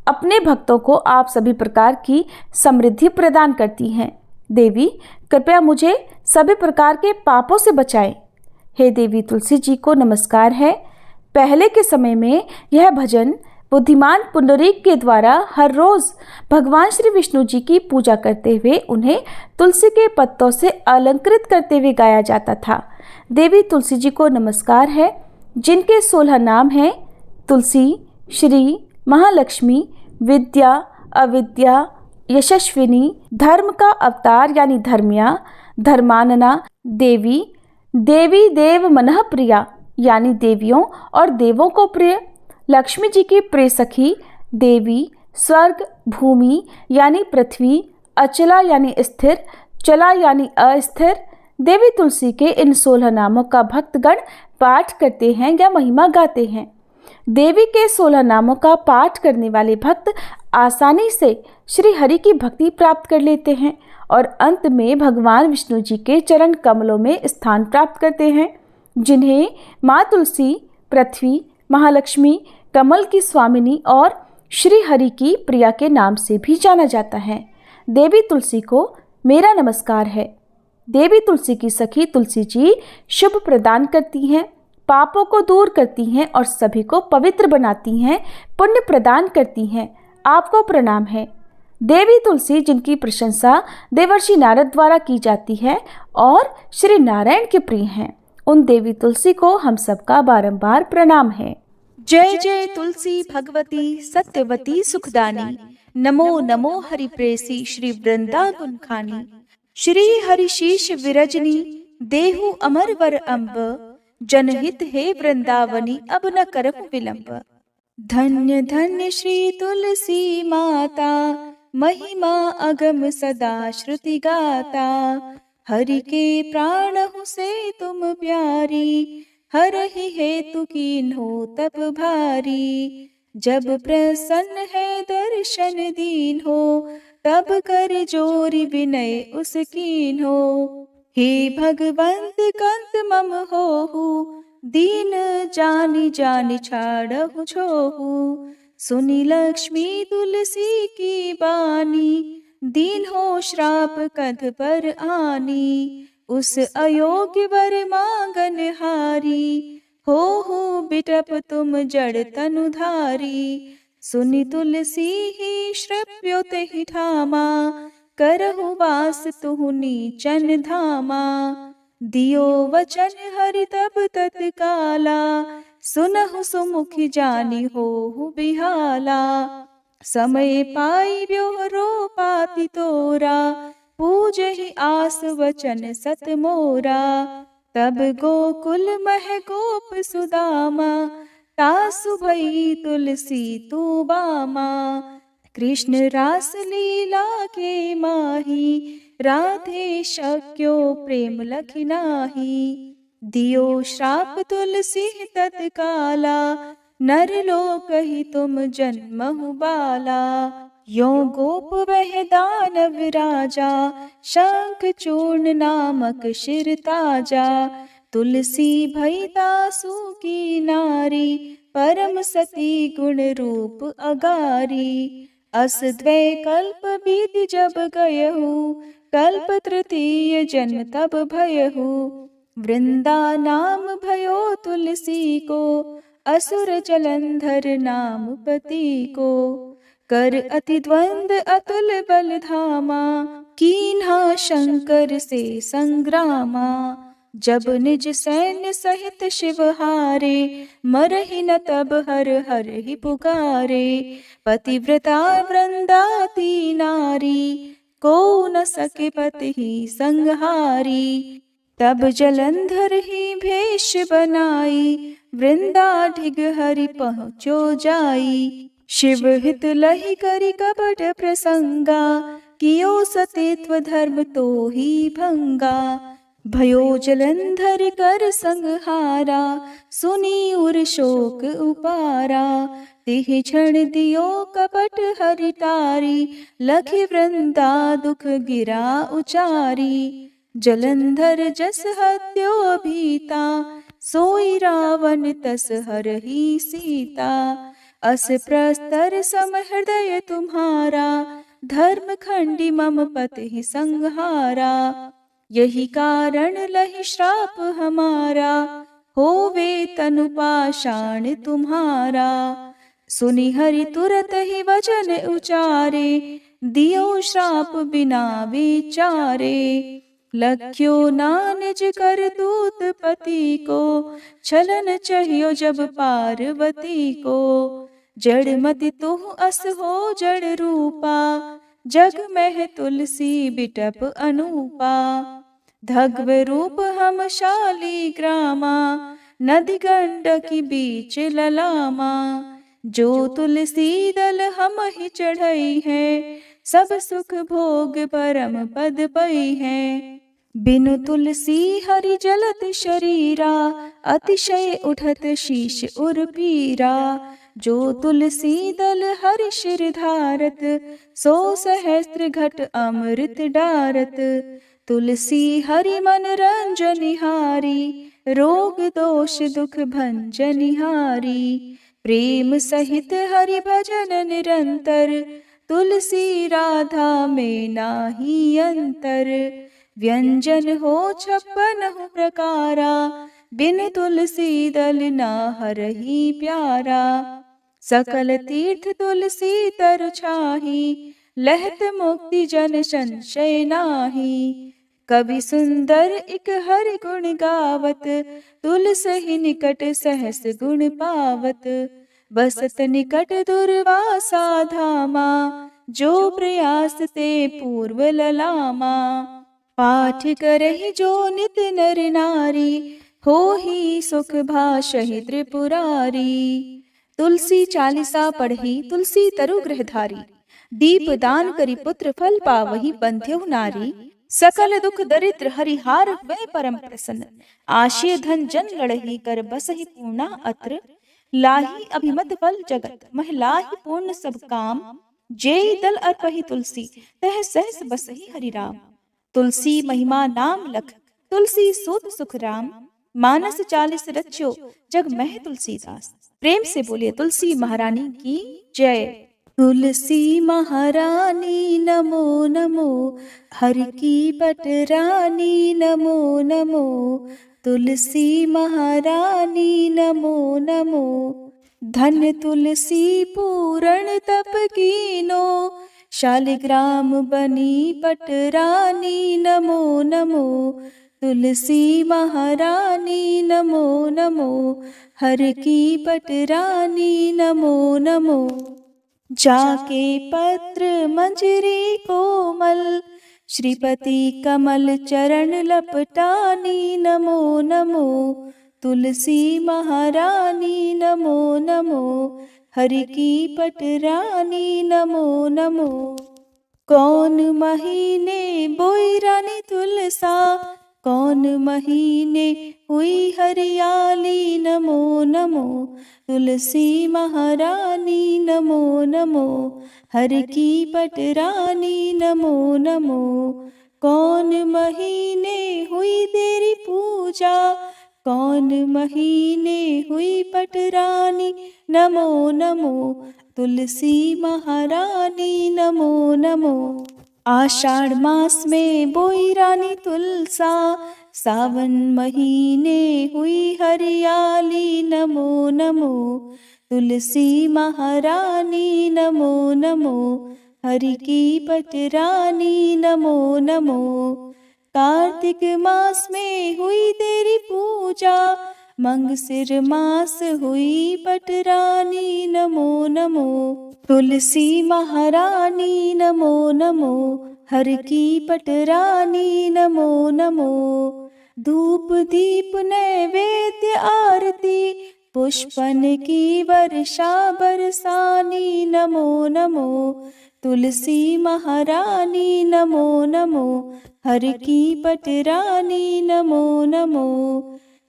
अपने भक्तों को आप सभी प्रकार की समृद्धि प्रदान करती हैं। देवी, कृपया मुझे सभी प्रकार के पापों से बचाएं। हे देवी तुलसी जी को नमस्कार है। पहले के समय में यह भजन बुद्धिमान पुंडरीक के द्वारा हर रोज भगवान श्री विष्णु जी की पूजा करते हुए उन्हें तुलसी के पत्तों से अलंकृत करते हुए गाया जाता था। देवी तुलसी जी को नमस्कार है, जिनके 16 नाम हैं तुलसी, श्री, महालक्ष्मी, विद्या, अविद्या, यशस्विनी, धर्म का अवतार यानी धर्म्या, धर्मानना, देवी, देवी देव मनः प्रिया यानी देवियों और देवों को प्रिय, लक्ष्मी जी की प्रिय सखी, देवी, स्वर्ग, भूमि यानी पृथ्वी, अचला यानी स्थिर, चला यानी अस्थिर। देवी तुलसी के इन 16 नामों का भक्तगण पाठ करते हैं या महिमा गाते हैं। देवी के 16 नामों का पाठ करने वाले भक्त आसानी से श्री हरि की भक्ति प्राप्त कर लेते हैं और अंत में भगवान विष्णु जी के चरण कमलों में स्थान प्राप्त करते हैं, जिन्हें माँ तुलसी, पृथ्वी, महालक्ष्मी, कमल की स्वामिनी और श्री हरि की प्रिया के नाम से भी जाना जाता है। देवी तुलसी को मेरा नमस्कार है। देवी तुलसी की सखी तुलसी जी शुभ प्रदान करती हैं, पापों को दूर करती हैं और सभी को पवित्र बनाती हैं, पुण्य प्रदान करती हैं। आपको प्रणाम है। देवी तुलसी जिनकी प्रशंसा देवर्षि नारद द्वारा की जाती है और श्री नारायण के प्रिय हैं, उन देवी तुलसी को हम सबका बारंबार प्रणाम है। जय जय तुलसी भगवती सत्यवती सुखदानी, नमो नमो हरि प्रेसी श्री वृंदा गुणखानी, श्री हरिशीष विरजनी देहु अमर वर अम्ब, जनहित हे वृंदावनी अब न करहु विलंब। धन्य धन्य श्री तुलसी माता, महिमा अगम सदा श्रुति गाता, हरि के प्राण हूँ से तुम प्यारी, हरहि हेतु कीन्हो तप भारी। जब प्रसन्न है दर्शन दीन हो, तब कर जोरी विनय उस कीन्हो। हे भगवंत कंत मम होहु, दीन जानि जानि छाड़हु छोहु। सुनी लक्ष्मी तुलसी की बानी, दीन हो श्राप कध पर आनी। उस अयोग्य वर मांगन हारी, हो बिटप तुम जड़ तनुधारी। सुनि तुलसी ही श्रव्योत ही ठामा, करहु वास तुहु नीचन धामा। दियो वचन हरि तब तत्काला, सुनहु सुमुखी जानी होहु बिहाला। समय पाई ब्योहरो पाति तोरा, पूजहि आस वचन सत मोरा। तब गोकुल मह गोप सुदामा, तासु भई तुलसी तू बामा। कृष्ण रास लीला के माही, राधे शक्यो प्रेम लखि नाही। दियो श्राप तुलसी तत्काला, नर लोक ही तुम जन्महु बाला। यो गोप वह दानव राजा, शंख चूर्ण नामक शिर ताजा। तुलसी भई दासु की नारी, परम सती गुण रूप अगारी। अस द्वै कल्प बीति जब गयहु, कल्प तृतीय जन्म तब भयहु। वृंदा नाम भयो तुलसी को, असुर जलंधर नाम पति को। कर अति द्वंद अतुल बल धामा, कीन्हा शंकर से संग्रामा। जब निज सैन्य सहित शिव हारे, मरहि न तब हर हर ही पुकारे। पतिव्रता वृंदाती नारी, को न सके पति ही संहारी। तब जलंधर ही भेष बनाई, वृंदा ढिग हरि पहुँचो जाई। शिव हित लहि करि कपट प्रसंगा, कियो सतीत्व धर्म तो ही भंगा। भयो जलंधर कर संहारा, सुनी उर शोक उपारा। तिह क्षण दियो कपट हरि तारी, लखि वृंदा दुख गिरा उचारी। जलंधर जस हत्यो भीता, सोई रावण तस हरहि सीता। अस प्रस्तर सम हृदय तुम्हारा, धर्म खंडी मम पति संहारा। यही कारण लहि श्राप हमारा, होवे तनु पाषाण तुम्हारा। सुनि हरि तुरत ही वचन उचारे, दियो श्राप बिना विचारे। लख्यो ना निज कर दूत पति को, छलन चाहियो जब पार्वती को। जड़ मति तुह अस हो जड़ रूपा, जग में तुलसी बिटप अनूपा। धग्व रूप हम शाली ग्रामा, नदी गंडकी बीच ललामा। जो तुलसी दल हम ही चढ़ई है, सब सुख भोग परम पद पई है। बिनु तुलसी हरि जलत शरीरा, अतिशय उठत शीश उर पीरा। जो तुलसी दल हरि शिर धारत, सो सहस्त्र घट अमृत डारत। तुलसी हरि मन रंजनिहारी, रोग दोष दुख भंजनिहारी। प्रेम सहित हरि भजन निरंतर, तुलसी राधा में नाही अंतर। व्यंजन हो 56 प्रकारा, बिन तुलसी दल ना हरहि प्यारा। सकल तीर्थ तुलसी तरु छाही, लहत मुक्ति जन संशय नाही। कवि सुंदर इक हरि गुण गावत, तुलसी निकट सहस गुण पावत। बसत निकट दुर्वासा धामा, जो प्रयास ते पूर्व ललामा। पाठ करहि जो नित नर नारी, हो ही सुख भाषहि त्रिपुरारी। तुलसी चालीसा पढ़ी तुलसी तरु गृहधारी, दीप दान करी पुत्र फल पावहि बंध्यहु नारी। सकल दुख दरिद्र हरिहार वै परम प्रसन्न, आशय धन जन लड़ही कर बसहि पूर्णा अत्र। लाही अभिमत फल जगत, महिलाहि पूर्ण सब काम। जेहि दल अर्पहि तुलसी, तह सहस बसहि हरि राम। तुलसी महिमा नाम लख, तुलसी सूत सुख राम। मानस 40 रच्यो, जग मह तुलसीदास। प्रेम से बोलिए तुलसी महारानी की जय। तुलसी महारानी नमो नमो, हरि की पटरानी नमो नमो। तुलसी महारानी नमो नमो, धन्य तुलसी पूरण तप कीनो। शालिग्राम बनी पटरानी नमो नमो। तुलसी महारानी नमो नमो, हर की पटरानी नमो नमो। जाके पत्र मंजरी कोमल, श्रीपति कमल चरण लपटानी नमो नमो। तुलसी महारानी नमो नमो, हरि की पटरानी नमो नमो। कौन महीने बोई रानी तुलसा, कौन महीने हुई हरियाली नमो नमो। तुलसी महारानी नमो नमो, हर की पटरानी नमो नमो। कौन महीने हुई तेरी पूजा, कौन महीने हुई पटरानी नमो नमो। तुलसी महारानी नमो नमो। आषाढ़ मास में बोई रानी तुलसा, सावन महीने हुई हरियाली नमो नमो। तुलसी महारानी नमो नमो, हरि की पटरानी नमो नमो। कार्तिक मास में हुई तेरी पूजा, मंगसिर मास हुई पटरानी नमो नमो। तुलसी महारानी नमो नमो, हर की पटरानी नमो नमो। धूप दीप नैवेद्य आरती, पुष्पन की वर्षा बरसानी नमो नमो। तुलसी महारानी नमो नमो, हर की पटरानी नमो नमो।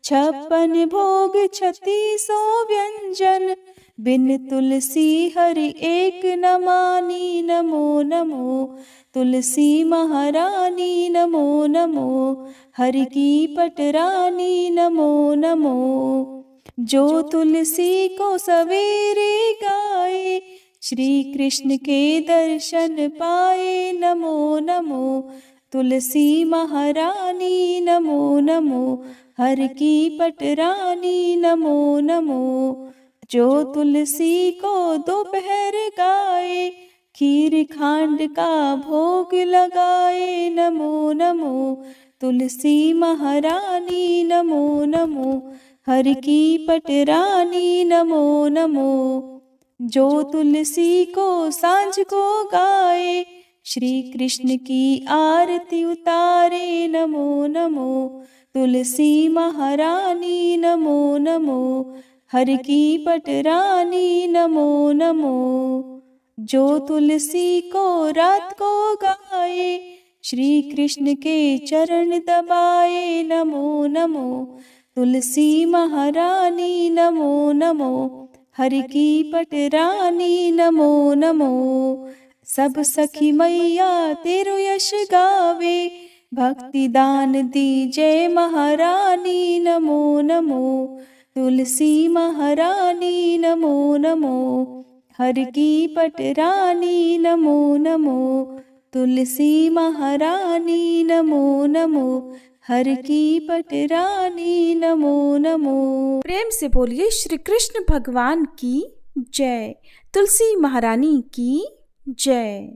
56 भोग 36 व्यंजन, बिन तुलसी हरि एक न मानी नमो नमो। तुलसी महारानी नमो नमो, हर की पटरानी नमो नमो। जो तुलसी को सवेरे गाए, श्री कृष्ण के दर्शन पाए नमो नमो। तुलसी महारानी नमो नमो, हर की पटरानी नमो नमो। जो तुलसी को दोपहर गाए, खीर खांड का भोग लगाए नमो नमो। तुलसी महारानी नमो नमो, हर की पटरानी नमो नमो। जो तुलसी को सांझ को गाए, श्री कृष्ण की आरती उतारे नमो नमो। तुलसी महारानी नमो नमो, हर की पटरानी नमो नमो। जो तुलसी को रात को गाए, श्री कृष्ण के चरण दबाए नमो नमो। तुलसी महारानी नमो नमो, हर की पटरानी नमो नमो। सब सखी मैया तेरो यश गावे, भक्ति दान दी जय महारानी नमो नमो। तुलसी महारानी नमो नमो, हर की पटरानी नमो नमो। तुलसी महारानी नमो नमो, हर की पटरानी नमो नमो। प्रेम से बोलिए श्री कृष्ण भगवान की जय, तुलसी महारानी की जय।